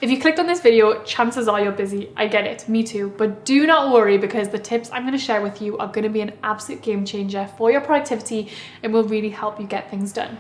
If you clicked on this video, chances are you're busy. I get it, me too. But do not worry, because the tips I'm going to share with you are going to be an absolute game changer for your productivity and will really help you get things done.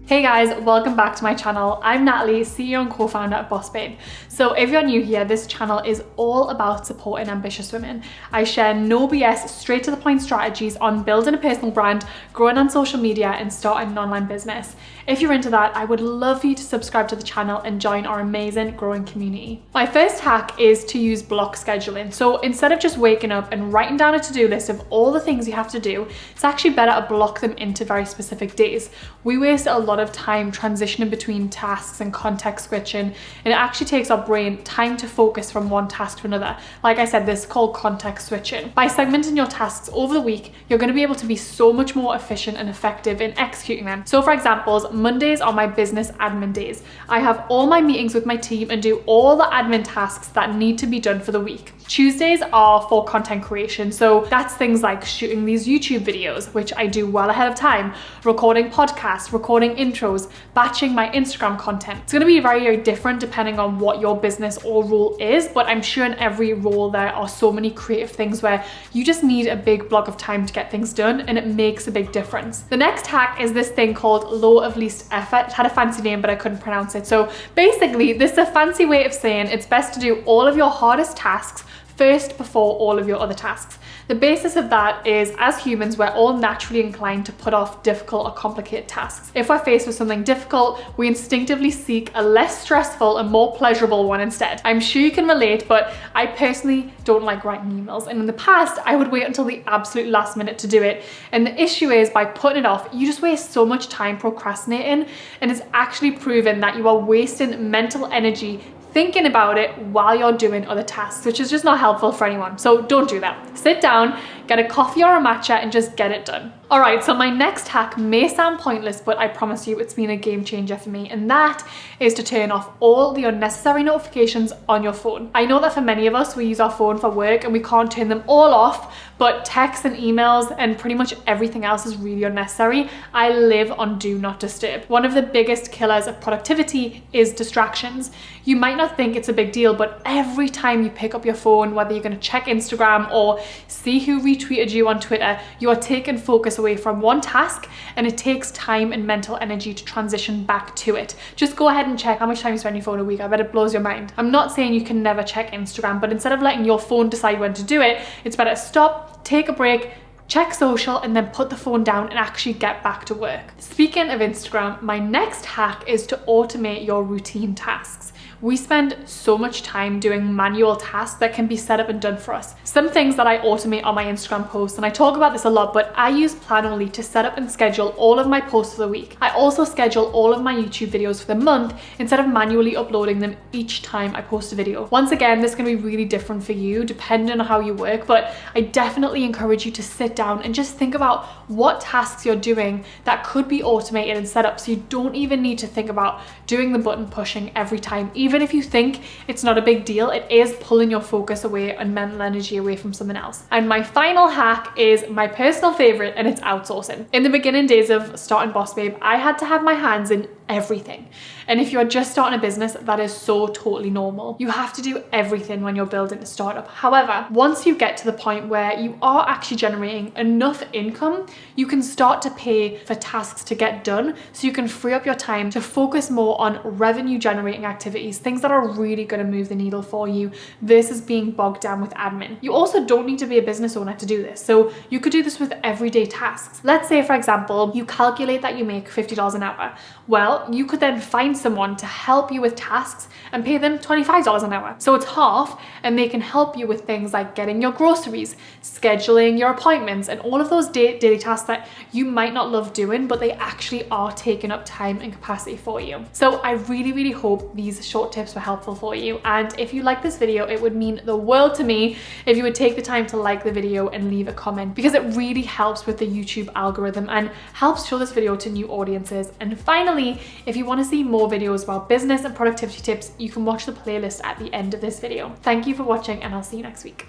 Hey guys, welcome back to my channel. I'm Natalie, CEO and co-founder of BOSSBABE. So if you're new here, this channel is all about supporting ambitious women. I share no BS, straight to the point strategies on building a personal brand, growing on social media, and starting an online business. If you're into that, I would love for you to subscribe to the channel and join our amazing growing community. My first hack is to use block scheduling. So instead of just waking up and writing down a to-do list of all the things you have to do, it's actually better to block them into very specific days. We waste a lot of time transitioning between tasks and context switching, and it actually takes our brain time to focus from one task to another. Like I said, this is called context switching. By segmenting your tasks over the week, you're going to be able to be so much more efficient and effective in executing them. So for examples, Mondays are my business admin days. I have all my meetings with my team and do all the admin tasks that need to be done for the week. Tuesdays are for content creation. So that's things like shooting these YouTube videos, which I do well ahead of time, recording podcasts, recording intros, batching my Instagram content. It's going to be very, very different depending on what your business or role is, but I'm sure in every role there are so many creative things where you just need a big block of time to get things done, and it makes a big difference. The next hack is this thing called law of least effort. It had a fancy name, but I couldn't pronounce it. So basically, this is a fancy way of saying it's best to do all of your hardest tasks first before all of your other tasks. The basis of that is, as humans, we're all naturally inclined to put off difficult or complicated tasks. If we're faced with something difficult, we instinctively seek a less stressful and more pleasurable one instead. I'm sure you can relate, but I personally don't like writing emails. And in the past, I would wait until the absolute last minute to do it. And the issue is, by putting it off, you just waste so much time procrastinating, and it's actually proven that you are wasting mental energy thinking about it while you're doing other tasks, which is just not helpful for anyone. So don't do that. Sit down, get a coffee or a matcha, and just get it done. All right, so my next hack may sound pointless, but I promise you it's been a game changer for me, and that is to turn off all the unnecessary notifications on your phone. I know that for many of us, we use our phone for work and we can't turn them all off, but texts and emails and pretty much everything else is really unnecessary. I live on do not disturb. One of the biggest killers of productivity is distractions. You might not think it's a big deal, but every time you pick up your phone, whether you're going to check Instagram or see who retweeted you on Twitter, you are taking focus away from one task, and it takes time and mental energy to transition back to it. Just go ahead and check how much time you spend on your phone a week. I bet it blows your mind. I'm not saying you can never check Instagram, but instead of letting your phone decide when to do it, it's better to stop, take a break, check social, and then put the phone down and actually get back to work. Speaking of Instagram, my next hack is to automate your routine tasks. We spend so much time doing manual tasks that can be set up and done for us. Some things that I automate on my Instagram posts, and I talk about this a lot, but I use Planoly to set up and schedule all of my posts for the week. I also schedule all of my YouTube videos for the month instead of manually uploading them each time I post a video. Once again, this is going to be really different for you depending on how you work, but I definitely encourage you to sit down and just think about what tasks you're doing that could be automated and set up, so you don't even need to think about doing the button pushing every time. Even if you think it's not a big deal, it is pulling your focus away and mental energy away from something else. And my final hack is my personal favorite, and it's outsourcing. In the beginning days of starting BOSSBABE, I had to have my hands in everything. And if you're just starting a business, that is so totally normal. You have to do everything when you're building a startup. However, once you get to the point where you are actually generating enough income, you can start to pay for tasks to get done, so you can free up your time to focus more on revenue generating activities, things that are really going to move the needle for you versus being bogged down with admin. You also don't need to be a business owner to do this. So you could do this with everyday tasks. Let's say, for example, you calculate that you make $50 an hour. Well, you could then find someone to help you with tasks and pay them $25 an hour. So it's half, and they can help you with things like getting your groceries, scheduling your appointments, and all of those daily tasks that you might not love doing, but they actually are taking up time and capacity for you. So I really, really hope these short tips were helpful for you. And if you like this video, it would mean the world to me if you would take the time to like the video and leave a comment, because it really helps with the YouTube algorithm and helps show this video to new audiences. And finally, if you want to see more videos about business and productivity tips, you can watch the playlist at the end of this video. Thank you for watching, and I'll see you next week.